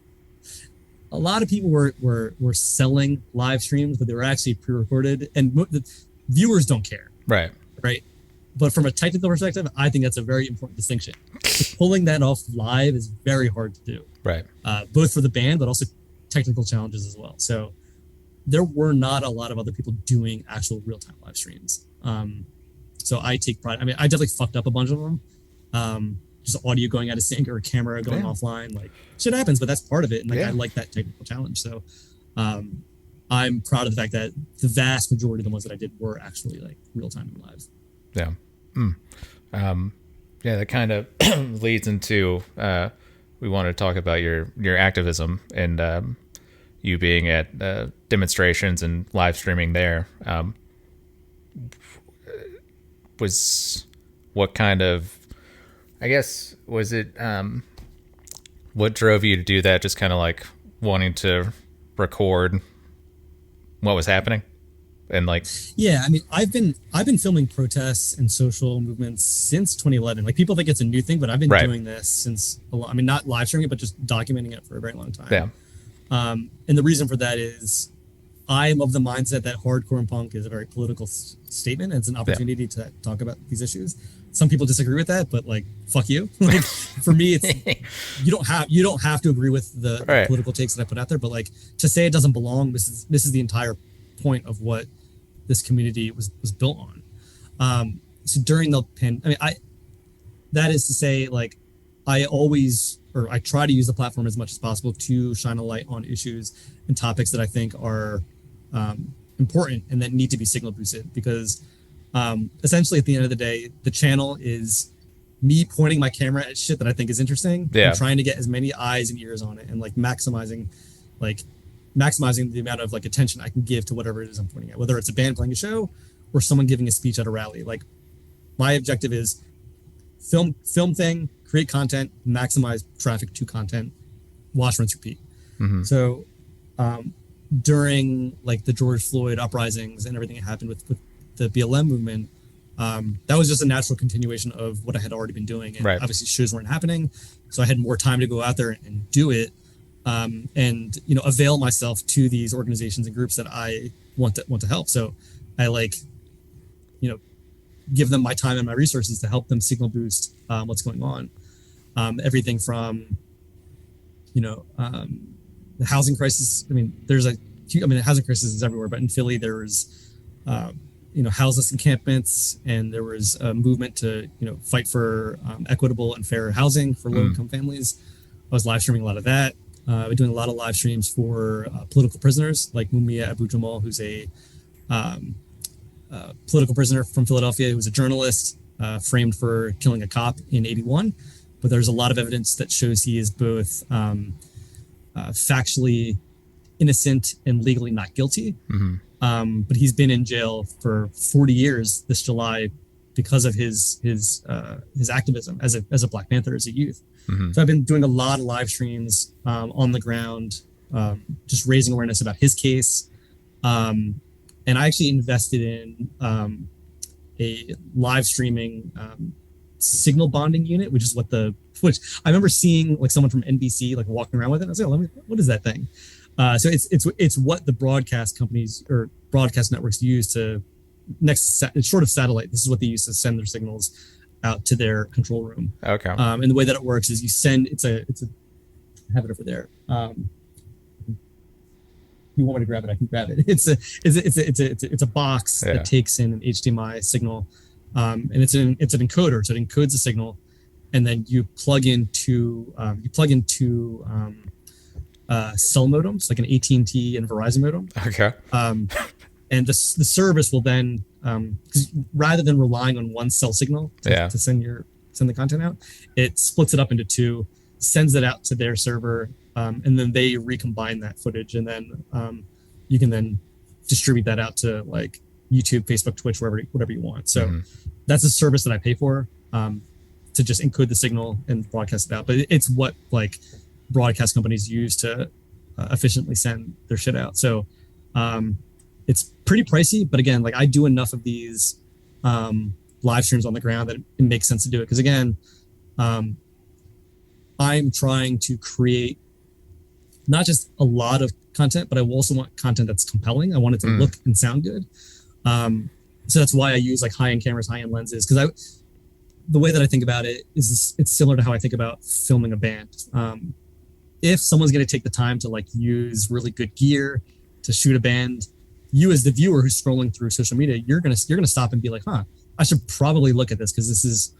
A lot of people were selling live streams, but they were actually pre-recorded, and the viewers don't care. Right. But from a technical perspective, I think that's a very important distinction. Pulling that off live is very hard to do. Right. Both for the band, but also technical challenges as well. So there were not a lot of other people doing actual real-time live streams. So I take pride. I mean, I definitely fucked up a bunch of them. Just audio going out of sync or a camera going offline, like shit happens, but that's part of it. And like I like that technical challenge. So I'm proud of the fact that the vast majority of the ones that I did were actually like real time and live. Yeah. That kind of leads into we want to talk about your activism and you being at demonstrations and live streaming there. Was what kind of, I guess, was it, what drove you to do that? Just kind of like wanting to record what was happening and like. Yeah. I mean, I've been filming protests and social movements since 2011. Like people think it's a new thing, but I've been doing this since I mean, not live streaming it, but just documenting it for a very long time. Yeah. And the reason for that is I'm of the mindset that hardcore and punk is a very political statement, and it's an opportunity to talk about these issues. Some people disagree with that, but like, fuck you. Like, for me, it's you don't have to agree with the political takes that I put out there, but like, to say it doesn't belong, this is the entire point of what this community was built on. So during the that is to say, like, I try to use the platform as much as possible to shine a light on issues and topics that I think are important and that need to be signal boosted, because essentially at the end of the day, the channel is me pointing my camera at shit that I think is interesting and trying to get as many eyes and ears on it, and like maximizing the amount of like attention I can give to whatever it is I'm pointing at, whether it's a band playing a show or someone giving a speech at a rally. Like, my objective is film thing, create content, maximize traffic to content, watch, rinse, repeat. Mm-hmm. So during like the George Floyd uprisings and everything that happened with the BLM movement, that was just a natural continuation of what I had already been doing. And obviously shows weren't happening, so I had more time to go out there and do it, and avail myself to these organizations and groups that I want to help. So I give them my time and my resources to help them signal boost what's going on. Everything from the housing crisis. I mean, the housing crisis is everywhere, but in Philly there was houseless encampments, and there was a movement to fight for equitable and fair housing for low-income families. I was live streaming a lot of that. I've been doing a lot of live streams for political prisoners like Mumia Abu-Jamal, who's a political prisoner from Philadelphia, who was a journalist framed for killing a cop in '81. But there's a lot of evidence that shows he is both factually innocent and legally not guilty. Mm-hmm. But he's been in jail for 40 years this July because of his activism as a Black Panther, as a youth. Mm-hmm. So I've been doing a lot of live streams on the ground, just raising awareness about his case. And I actually invested in a live streaming signal bonding unit, which I remember seeing like someone from NBC like walking around with it. I was like, what is that thing? So it's what the broadcast companies or broadcast networks use to it's short of satellite. This is what they use to send their signals out to their control room. Okay. And the way that it works is you send I have it over there. If you want me to grab it, I can grab it. It's a box that takes in an HDMI signal, and it's an encoder, so it encodes the signal, and then you plug into cell modems like an AT&T and Verizon modem. Okay. And the service will then, because rather than relying on one cell signal to send the content out, it splits it up into two, sends it out to their server. And then they recombine that footage, and then you can then distribute that out to like YouTube, Facebook, Twitch, whatever you want. So that's a service that I pay for to just encode the signal and broadcast it out. But it's what like broadcast companies use to efficiently send their shit out. So it's pretty pricey, but again, like I do enough of these live streams on the ground that it makes sense to do it. Because again, I'm trying to create not just a lot of content, but I also want content that's compelling. I want it to look and sound good. So that's why I use like high-end cameras, high-end lenses, because the way that I think about it is it's similar to how I think about filming a band. If someone's going to take the time to like use really good gear to shoot a band, you as the viewer who's scrolling through social media, you're gonna stop and be like, I should probably look at this, because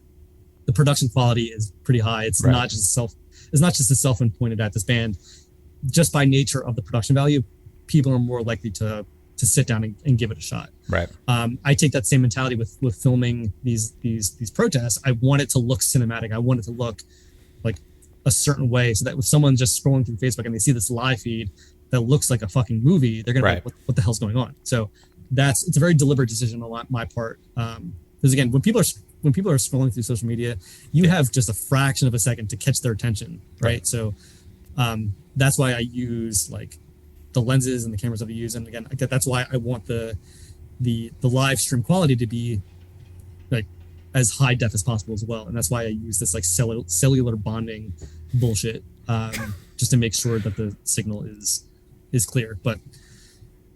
the production quality is pretty high. It's not just a cell phone pointed at this band. Just by nature of the production value, people are more likely to sit down and give it a shot. Right. I take that same mentality with filming these protests. I want it to look cinematic. I want it to look like a certain way, so that if someone's just scrolling through Facebook and they see this live feed that looks like a fucking movie, they're gonna be like, what the hell's going on? So it's a very deliberate decision on my part. Because again, when people are scrolling through social media, you have just a fraction of a second to catch their attention, right? So that's why I use like the lenses and the cameras that I use, and again, that's why I want the live stream quality to be like as high def as possible as well, and that's why I use this like cellular bonding bullshit, just to make sure that the signal is clear. But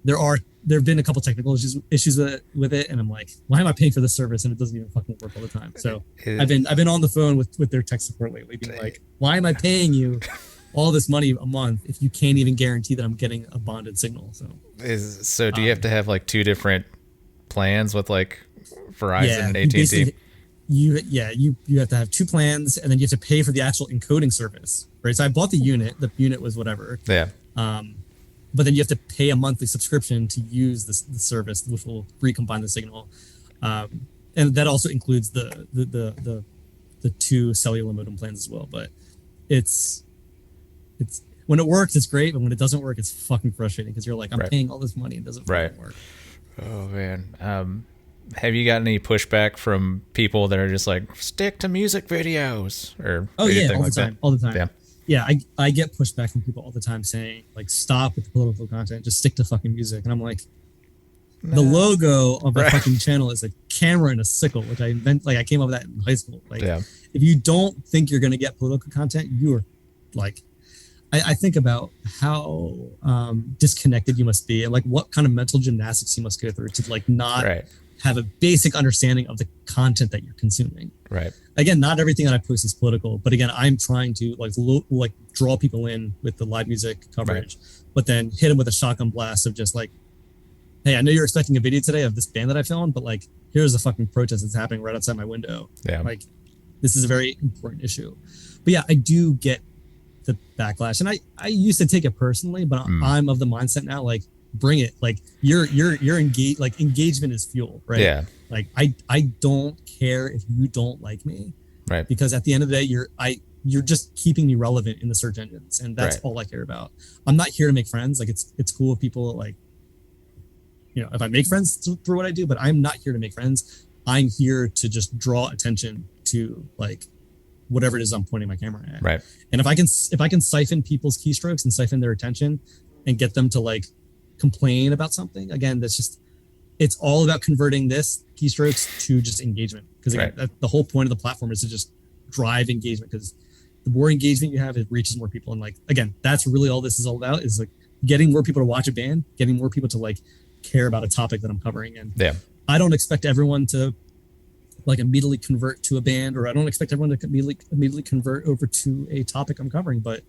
there have been a couple technical issues with it, and I'm like, why am I paying for this service and it doesn't even fucking work all the time? So I've been on the phone with their tech support lately, being like, why am I paying you all this money a month if you can't even guarantee that I'm getting a bonded signal? So do you have to have like two different plans with like Verizon and AT&T? You have to have two plans, and then you have to pay for the actual encoding service, right? So I bought the unit. The unit was whatever. Yeah. But then you have to pay a monthly subscription to use the service, which will recombine the signal, and that also includes the two cellular modem plans as well. But it's when it works, it's great, but when it doesn't work, it's fucking frustrating because you're like, I'm paying all this money and it doesn't fucking work. Oh man. Have you got any pushback from people that are just like, stick to music videos or anything like that? All the time. Yeah, I get pushback from people all the time saying like, stop with the political content, just stick to fucking music. And I'm like, the logo of the fucking channel is a camera and a sickle, which I came up with that in high school. Like, if you don't think you're gonna get political content, you are like, I think about how disconnected you must be and like what kind of mental gymnastics you must go through to like not have a basic understanding of the content that you're consuming. Right. Again, not everything that I post is political, but again, I'm trying to like draw people in with the live music coverage, but then hit them with a shotgun blast of just like, hey, I know you're expecting a video today of this band that I filmed, but like, here's a fucking protest that's happening right outside my window. Yeah. Like, this is a very important issue. But yeah, I do get the backlash, and I used to take it personally, but I'm of the mindset now, like, bring it. Like, you're engaged. Like, engagement is fuel, right? Yeah. Like, I don't care if you don't like me, right? Because at the end of the day, you're just keeping me relevant in the search engines, and that's all I care about. I'm not here to make friends. Like, it's cool if people like, you know, if I make friends through what I do, but I'm not here to make friends. I'm here to just draw attention to like whatever it is I'm pointing my camera at. Right. And if I can siphon people's keystrokes and siphon their attention and get them to like complain about something, again, it's all about converting this keystrokes to just engagement. Because the whole point of the platform is to just drive engagement, because the more engagement you have, it reaches more people. And like, again, that's really all this is all about, is like getting more people to watch a band, getting more people to like care about a topic that I'm covering. And I don't expect everyone to like immediately convert to a band, or I don't expect everyone to immediately convert over to a topic I'm covering. But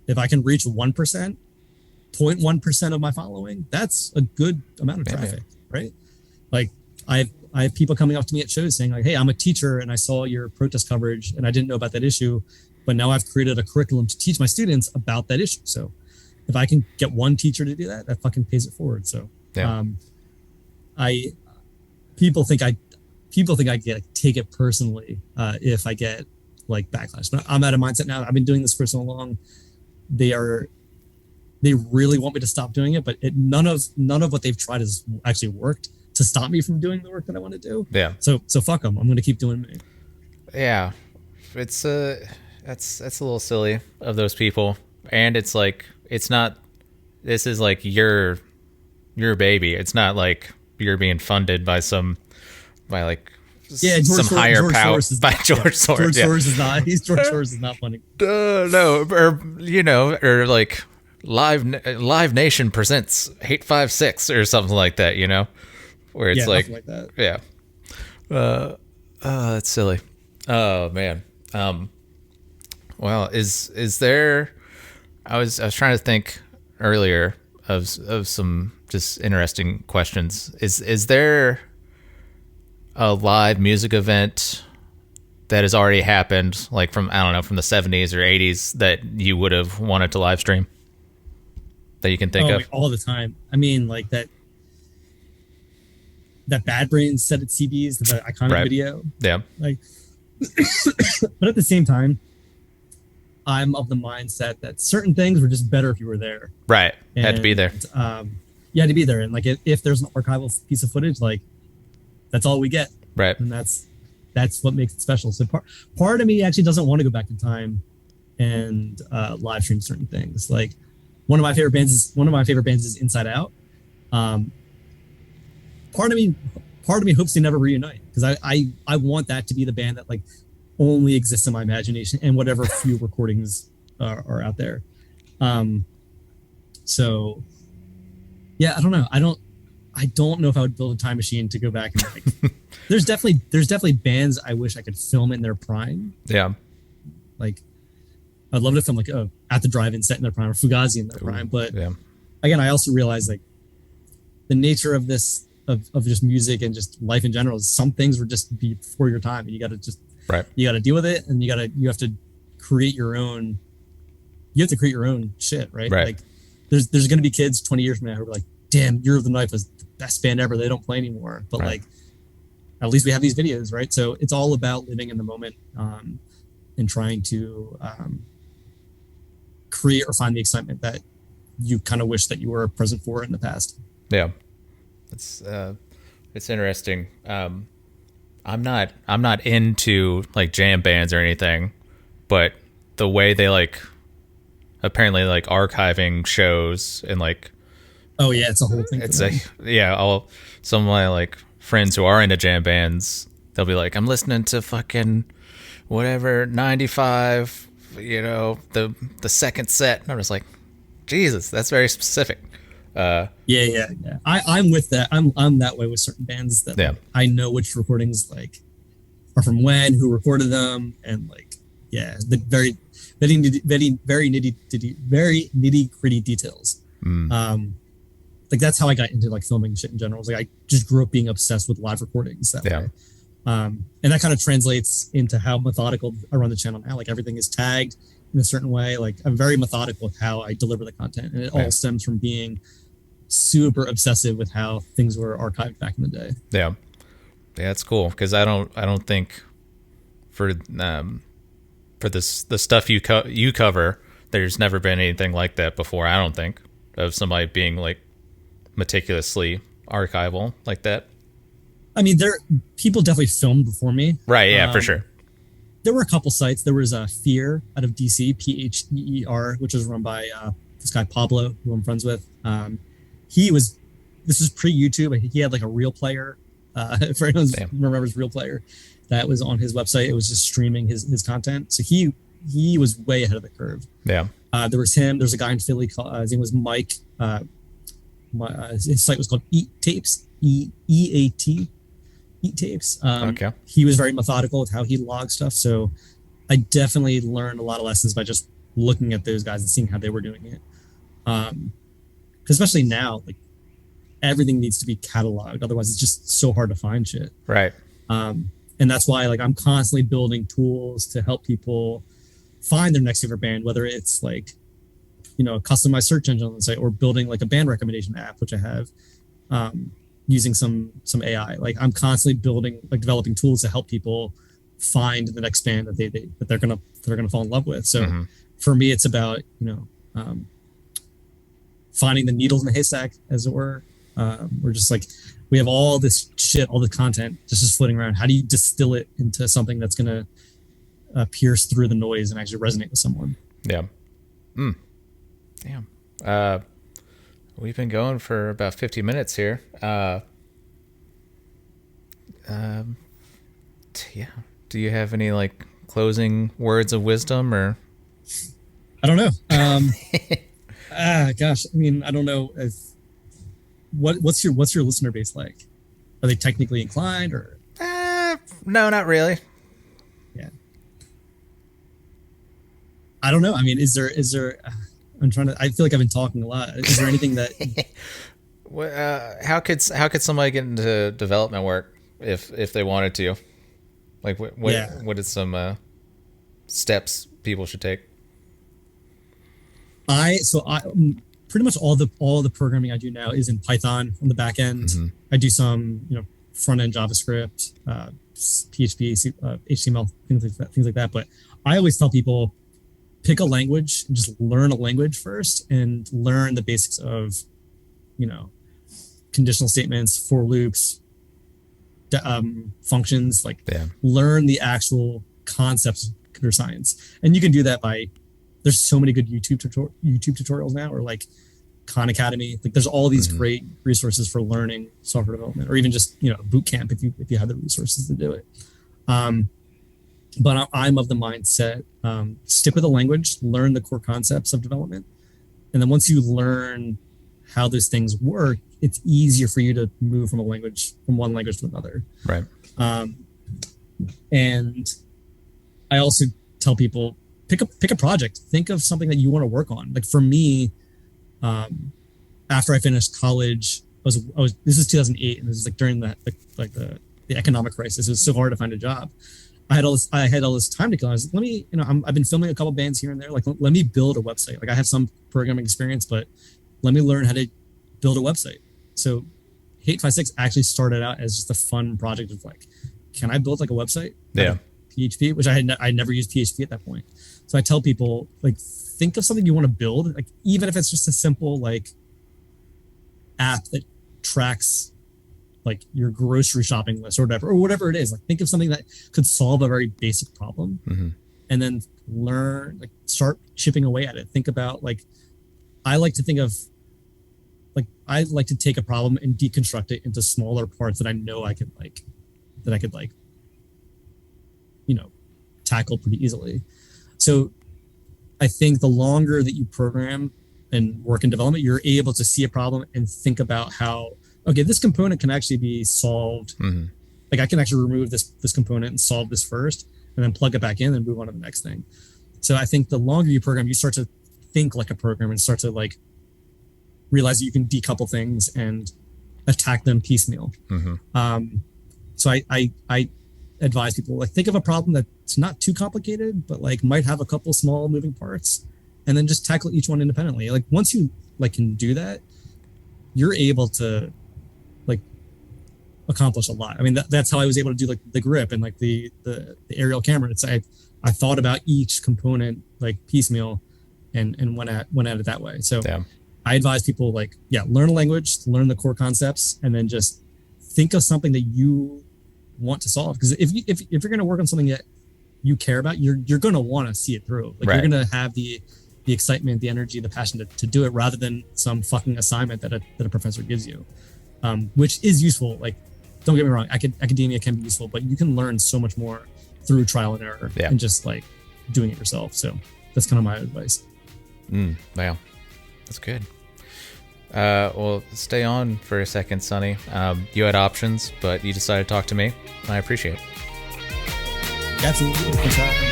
if I can reach 1%, 0.1% of my following, that's a good amount of traffic, right? Like I have people coming up to me at shows saying like, hey, I'm a teacher and I saw your protest coverage and I didn't know about that issue, but now I've created a curriculum to teach my students about that issue. So if I can get one teacher to do that, that fucking pays it forward. So people think I take it personally if I get like backlash. But I'm at a mindset now. I've been doing this for so long. They really want me to stop doing it, but none of what they've tried has actually worked to stop me from doing the work that I want to do. Yeah. So fuck them. I'm going to keep doing me. Yeah. It's that's a little silly of those people, and it's like, it's not. This is like your baby. It's not like you're being funded by some higher power by George Soros. George Soros is not. George Soros is not funding. No, or like Live Nation presents 856 or something like that. You know, where it's like that. That's silly. Oh man. Well, is there? I was trying to think earlier of some just interesting questions. Is there a live music event that has already happened, like from the 70s or 80s, that you would have wanted to live stream that you can think of? Like all the time. I mean, like that Bad Brains set at CBs, the iconic video. Yeah. Like, but at the same time, I'm of the mindset that certain things were just better if you were there. Right. Had to be there. You had to be there. And like, if there's an archival piece of footage, like, that's all we get. Right. And that's what makes it special. So part of me actually doesn't want to go back in time and live stream certain things. Like one of my favorite bands is Inside Out. Part of me hopes they never reunite, because I want that to be the band that like only exists in my imagination and whatever few recordings are out there. So Yeah, I don't know. I don't know if I would build a time machine to go back and like. There's definitely bands I wish I could film in their prime. Yeah. Like, I'd love to film like At the Drive-In set in their prime or Fugazi in their prime. But Yeah. again, I also realize like the nature of this of just music and just life in general is some things were just before your time, and you got to just Right. you got to deal with it, and you have to create your own. You have to create your own shit, right? Right. Like, there's going to be kids 20 years from now who are like, "Damn, Year of the Knife was the best band ever." They don't play anymore, but Right. like, at least we have these videos, right? So it's all about living in the moment, and trying to create or find the excitement that you kind of wish that you were present for in the past. Yeah. It's interesting. I'm not into like jam bands or anything, but the way they like apparently like archiving shows and like Oh yeah, it's a whole thing. it's some of my like friends who are into jam bands, they'll be like, I'm listening to fucking whatever 95, the second set, and I'm just like, Jesus, that's very specific. Yeah. I'm with that. I'm that way with certain bands that like, I know which recordings like are from when, who recorded them, and like the very nitty gritty details. Like that's how I got into like filming shit in general. It's like I just grew up being obsessed with live recordings that way. And that kind of translates into how methodical I run the channel now. Like everything is tagged in a certain way. Like I'm very methodical with how I deliver the content, and it all stems from being super obsessive with how things were archived back in the day. Yeah, it's cool because I don't think for the stuff you cover, there's never been anything like that before. I don't think of somebody being like meticulously archival like that. I mean, people definitely filmed before me. Right, yeah, for sure. There were a couple sites. There was Fear out of DC, PHEER, which was run by this guy Pablo, who I'm friends with. This was pre-YouTube. He had like a Real Player. For anyone who remembers Real Player, that was on his website. It was just streaming his content. So he was way ahead of the curve. Yeah. There was him. There's a guy in Philly called, his name was Mike. His site was called Eat Tapes, EAT. Eat Tapes. Okay. He was very methodical with how he logged stuff. So I definitely learned a lot of lessons by just looking at those guys and seeing how they were doing it. Because especially now, like everything needs to be cataloged. Otherwise, it's just so hard to find shit. Right. And that's why like I'm constantly building tools to help people find their next favorite band, whether it's like, a customized search engine on the site or building like a band recommendation app, which I have. Using some AI. Like I'm constantly developing tools to help people find the next band that they're gonna fall in love with. So for me, it's about finding the needles in the haystack, as it were. We're just like we have all this shit, all the content just floating around. How do you distill it into something that's gonna pierce through the noise and actually resonate with someone? Yeah. Damn. We've been going for about 50 minutes here. Yeah. Do you have any like closing words of wisdom or? I don't know. Gosh. I mean, I don't know. What's your listener base like? Are they technically inclined or? No, not really. Yeah. I don't know. I mean, is there? I feel like I've been talking a lot. Is there anything that? How could somebody get into development work if they wanted to? Like what is some steps people should take? I pretty much all the programming I do now is in Python on the back end. I do some front end JavaScript, PHP, HTML, things like that. But I always tell people, pick a language and just learn a language first and learn the basics of, conditional statements, for loops, functions, learn the actual concepts of computer science. And you can do that there's so many good YouTube tutorials now, or like Khan Academy. Like there's all these great resources for learning software development, or even just, boot camp if you have the resources to do it. But I'm of the mindset, stick with the language, learn the core concepts of development. And then once you learn how those things work, it's easier for you to move from one language to another. Right. And I also tell people, pick a project. Think of something that you want to work on. Like for me, after I finished college, I was this is 2008, and this is like during the economic crisis. It was so hard to find a job. I had all this time to kill. I was like, I've been filming a couple bands here and there. Like, let me build a website. Like, I have some programming experience, but let me learn how to build a website. So Hate56 actually started out as just a fun project of like, can I build like a website? Yeah. PHP, which I never used PHP at that point. So I tell people, like, think of something you want to build, like even if it's just a simple like app that tracks like your grocery shopping list or whatever it is. Like, think of something that could solve a very basic problem, and then start chipping away at it. Think about like, I like to take a problem and deconstruct it into smaller parts that I know I could tackle pretty easily. So I think the longer that you program and work in development, you're able to see a problem and think about how, okay, this component can actually be solved. Like, I can actually remove this component and solve this first, and then plug it back in and move on to the next thing. So I think the longer you program, you start to think like a programmer and start to like realize that you can decouple things and attack them piecemeal. So I advise people, like, think of a problem that's not too complicated, but like might have a couple small moving parts, and then just tackle each one independently. Like, once you like can do that, you're able to like accomplish a lot. I mean, that's how I was able to do like the grip and like the aerial camera. It's I thought about each component like piecemeal and went at it that way. So I advise people, like, learn a language, learn the core concepts, and then just think of something that you want to solve. Because if you're going to work on something that you care about, you're going to want to see it through. Like, you're going to have the excitement, the energy, the passion to do it, rather than some fucking assignment that a professor gives you, which is useful. Like, don't get me wrong, academia can be useful, but you can learn so much more through trial and error and just like doing it yourself. So that's kind of my advice. Wow, that's good. Well, stay on for a second, Sonny. You had options, but you decided to talk to me. I appreciate it. Absolutely.